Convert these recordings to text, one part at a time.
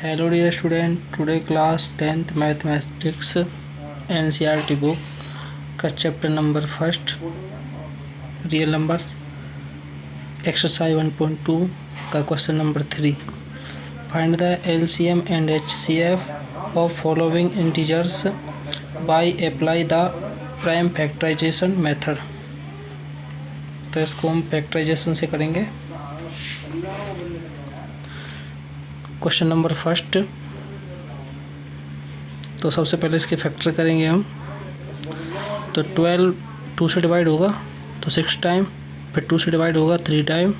Hello dear student, today class 10th mathematics NCERT book का chapter number first real numbers exercise 1.2 का question number 3 find the LCM and HCF of following integers by apply the prime factorisation method. तो इसको हम factorisation से करेंगे। Question number first, तो सबसे पहले इसके फैक्टर करेंगे हम। तो 12 2 से डिवाइड होगा तो 6 टाइम, फिर 2 से डिवाइड होगा 3 टाइम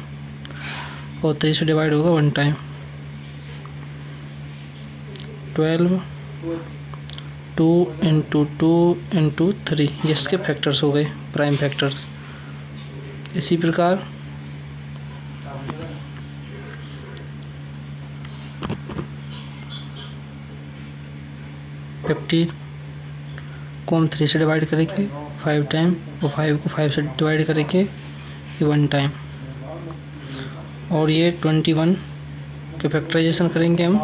और 3 से डिवाइड होगा 1 टाइम। 12 2 इंटू 2 इंटू 3 ये इसके फैक्टर्स हो गए, प्राइम फैक्टर्स। इसी प्रकार 50 को हम 3 से डिवाइड करेंगे 5 टाइम और 5 को 5 से डिवाइड करेंगे 1 टाइम। और ये 21 के फैक्टराइजेशन करेंगे हम।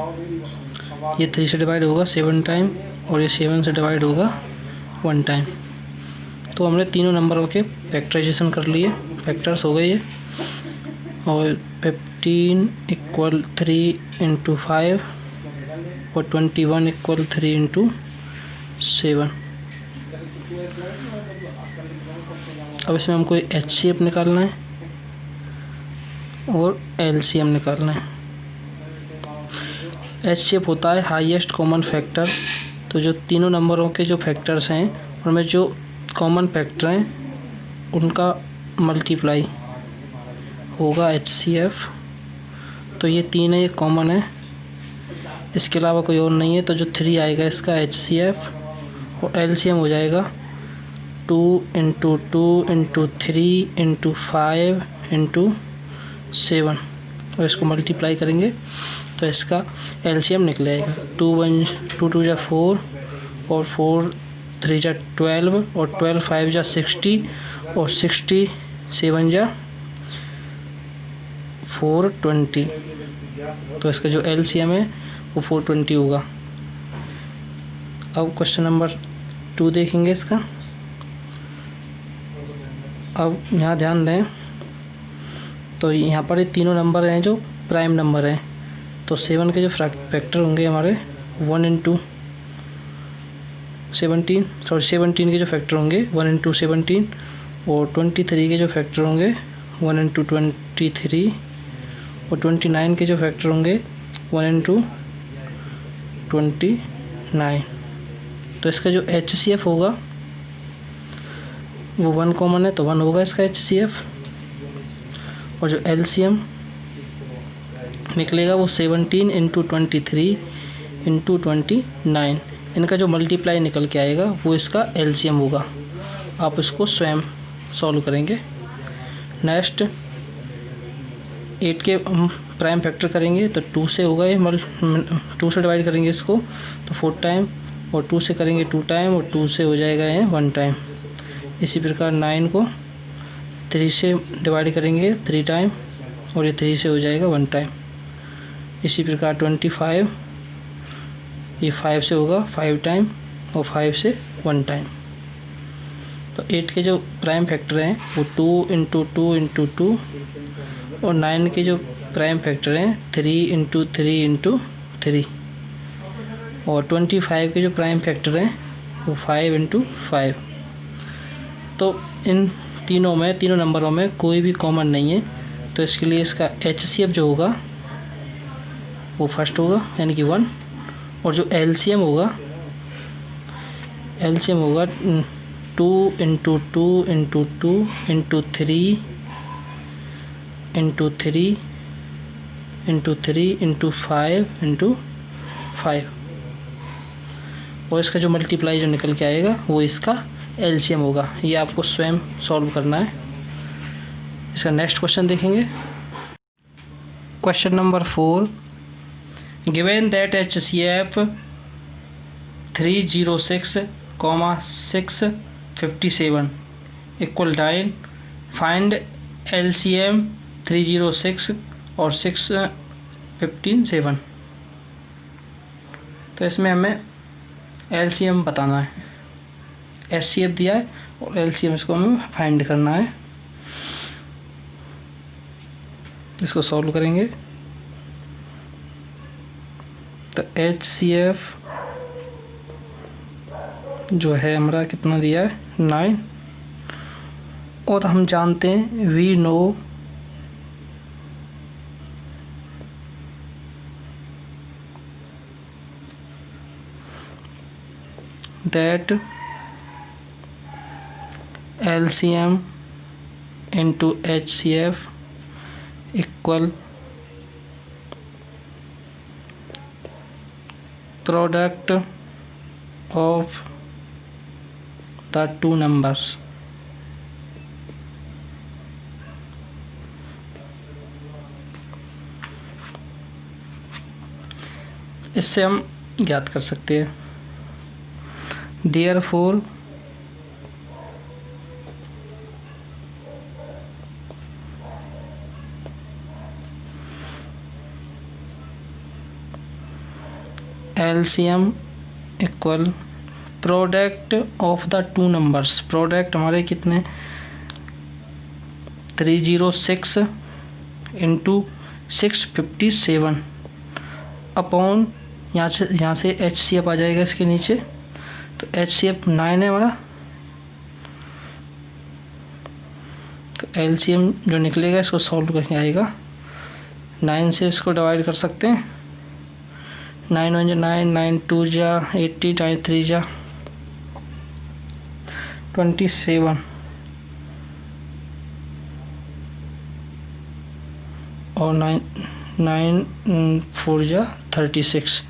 ये 3 से डिवाइड होगा 7 टाइम और ये 7 से डिवाइड होगा 1 टाइम। तो हमने तीनों नंबरों के फैक्टराइजेशन कर लिए, फैक्टर्स हो गए ये। और 15 इक्वल 3 इंटू 5 और 21 इक्वल 3 इंटू 7। अब इसमें हमको HCF निकालना है और LCM निकालना है। HCF होता है हाईएस्ट कॉमन फैक्टर। तो जो तीनों नंबरों के जो फैक्टर्स हैं उनमें जो कॉमन फैक्टर हैं उनका मल्टीप्लाई होगा HCF। तो ये 3 है, ये कॉमन है, इसके अलावा कोई और नहीं है। तो जो 3 आएगा इसका HCF और LCM हो जाएगा 2 इंटू 2 इंटू 3 इंटू 5 इंटू 7 और इसको मल्टीप्लाई करेंगे तो इसका LCM निकल आएगा। 2 2 जा 4 और 4 3 जा 12 और 12 5 जा 60 और 60 7 जा 420। तो इसका जो LCM है वो 420 होगा। अब क्वेश्चन नंबर 2 देखेंगे इसका। अब यहाँ ध्यान दें, तो यहाँ पर ये तीनों नंबर हैं जो प्राइम नंबर हैं। तो 7 के जो फैक्टर होंगे हमारे 1 इंटू 17 के जो फैक्टर होंगे 1 इंटू 17 और 23 के जो फैक्टर होंगे 1 इंटू 23 और 29 के जो फैक्टर होंगे 1 इंटू 29। तो इसका जो HCF होगा वो 1 कॉमन है तो 1 होगा इसका HCF। और जो LCM निकलेगा वो 17 इंटू 23 इंटू 29। इनका जो मल्टीप्लाई निकल के आएगा वो इसका LCM होगा। आप इसको स्वयं सॉल्व करेंगे। नेक्स्ट 8 के हम प्राइम फैक्टर करेंगे तो 2 से होगा ये 2 से डिवाइड करेंगे इसको तो 4 टाइम और 2 से करेंगे 2 टाइम और 2 से हो जाएगा ये 1 टाइम। इसी प्रकार 9 को 3 से डिवाइड करेंगे 3 टाइम और ये 3 से हो जाएगा 1 टाइम। इसी प्रकार 25 ये 5 से होगा 5 टाइम और 5 से 1 टाइम। तो 8 के जो प्राइम फैक्टर हैं वो 2 इंटू 2 इंटू 2 और 9 के जो प्राइम फैक्टर हैं 3 इंटू 3 इंटू 3 और 25 के जो प्राइम फैक्टर हैं वो 5 इंटू 5। तो इन तीनों नंबरों में कोई भी कॉमन नहीं है। तो इसके लिए इसका HCF जो होगा वो फर्स्ट होगा यानी कि 1। और जो LCM होगा 2 into 2 into 2 into 3 into 3 into 3 into 5 into 5। और इसका जो मल्टीप्लाई जो निकल के आएगा वो इसका LCM होगा। ये आपको स्वयं सॉल्व करना है। इसका नेक्स्ट क्वेश्चन देखेंगे। Question number 4, given that HCF 306, 657 equal 9, find LCM 306 और 6 15 7। तो इसमें हमें एलसीएम बताना है, एचसीएफ दिया है और एलसीएम इसको हमें फाइंड करना है। इसको सॉल्व करेंगे तो एचसीएफ जो है हमारा कितना दिया है 9, और हम जानते हैं we know that LCM into HCF equal product of the two numbers। इससे हम ज्ञात कर सकते हैं Therefore LCM equal product of the two numbers। Product हमारे कितने 306 इंटू 657 अपॉन यहाँ से HCF आ जाएगा इसके नीचे, तो HCF 9 है हमारा, तो LCM जो निकलेगा इसको सॉल्व करके आएगा। 9 से इसको डिवाइड कर सकते हैं, 9 1 9, 9 2 जा 80, 9 3 जा 27 और 9 4 जा 36,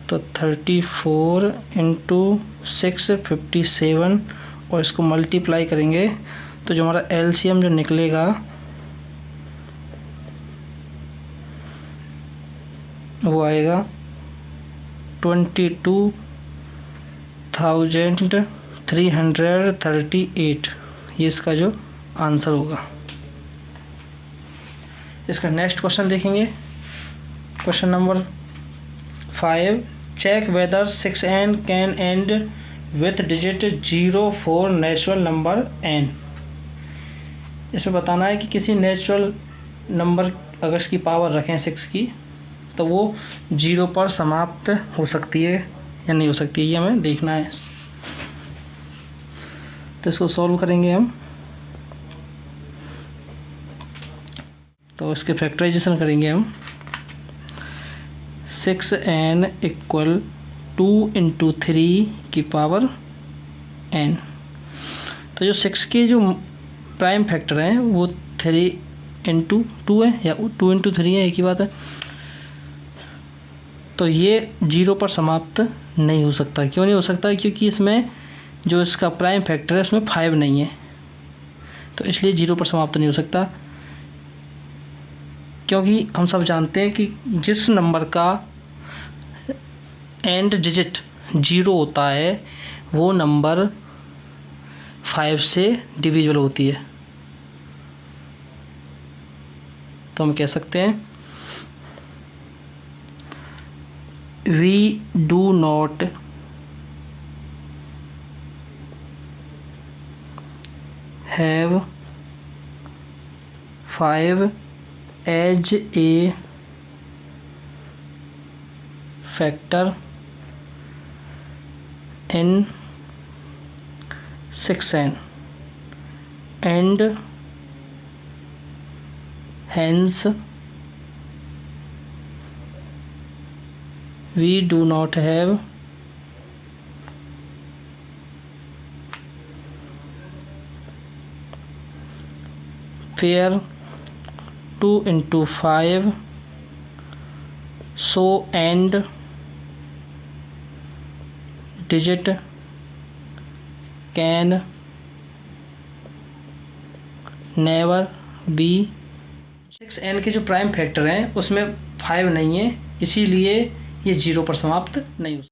तो 34 इंटू 657 और इसको मल्टीप्लाई करेंगे तो जो हमारा एलसीएम जो निकलेगा वो आएगा 22,338। ये इसका जो आंसर होगा। इसका नेक्स्ट क्वेश्चन देखेंगे, question number 5। Check whether 6n can end with digit 0 for natural number n। इसमें बताना है कि किसी नेचुरल नंबर अगर इसकी पावर रखें 6 की तो वो 0 पर समाप्त हो सकती है या नहीं हो सकती है, ये हमें देखना है। तो इसको सॉल्व करेंगे हम, तो इसके फैक्टराइजेशन करेंगे हम। 6n इक्वल 2 इंटू 3 की पावर n। तो जो 6 के जो प्राइम फैक्टर हैं वो 3 इंटू 2 है या 2 इंटू 3 है, एक ही बात है। तो ये 0 पर समाप्त नहीं हो सकता। क्यों नहीं हो सकता? क्योंकि इसमें जो इसका प्राइम फैक्टर है उसमें 5 नहीं है, तो इसलिए 0 पर समाप्त नहीं हो सकता। क्योंकि हम सब जानते हैं कि जिस नंबर का एंड डिजिट 0 होता है वो नंबर 5 से डिविजिबल होती है। तो हम कह सकते हैं we do not have 5 as a factor in 6n and hence we do not have pair 2 into 5 so and digit can never be। 6n के जो प्राइम फैक्टर हैं उसमें 5 नहीं है, इसीलिए ये 0 पर समाप्त नहीं हो सकता।